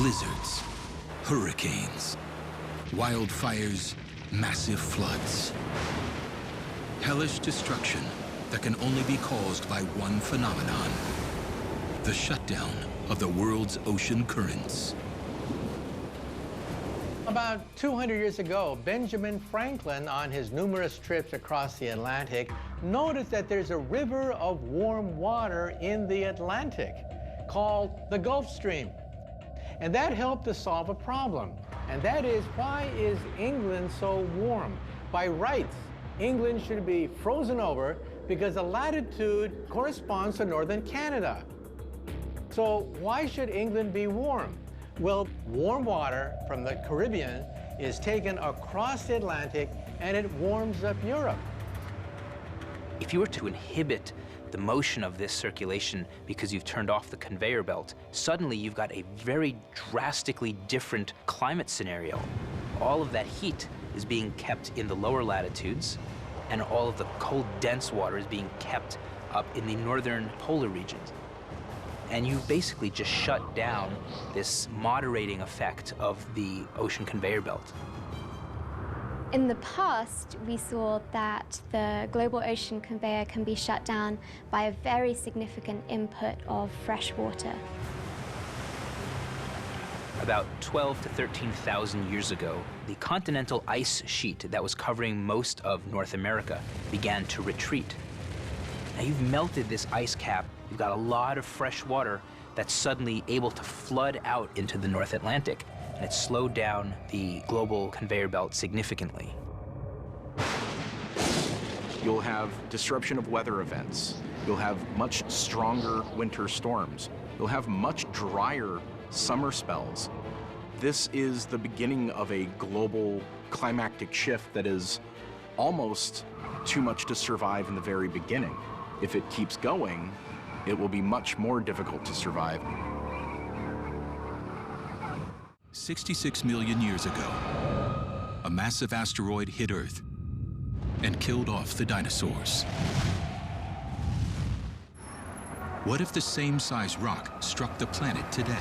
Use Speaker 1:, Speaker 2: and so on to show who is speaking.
Speaker 1: blizzards, hurricanes, wildfires, massive floods. Hellish destruction that can only be caused by one phenomenon: the shutdown of the world's ocean currents.
Speaker 2: About 200 years ago, Benjamin Franklin, on his numerous trips across the Atlantic, noticed that there's a river of warm water in the Atlantic called the Gulf Stream. And that helped to solve a problem. And that is, why is England so warm? By rights, England should be frozen over because the latitude corresponds to northern Canada. So why should England be warm? Well, warm water from the Caribbean is taken across the Atlantic and it warms up Europe.
Speaker 3: If you were to inhibit the motion of this circulation because you've turned off the conveyor belt, suddenly you've got a very drastically different climate scenario. All of that heat is being kept in the lower latitudes, and all of the cold, dense water is being kept up in the northern polar regions. And you basically just shut down this moderating effect of the ocean conveyor belt.
Speaker 4: In the past, we saw that the global ocean conveyor can be shut down by a very significant input of fresh water.
Speaker 3: About 12 to 13,000 years ago, the continental ice sheet that was covering most of North America began to retreat. Now you've melted this ice cap, you've got a lot of fresh water that's suddenly able to flood out into the North Atlantic, and it slowed down the global conveyor belt significantly.
Speaker 5: You'll have disruption of weather events. You'll have much stronger winter storms. You'll have much drier summer spells. This is the beginning of a global climactic shift that is almost too much to survive in the very beginning. If it keeps going, it will be much more difficult to survive.
Speaker 1: 66 million years ago, a massive asteroid hit Earth and killed off the dinosaurs. What if the same size rock struck the planet today?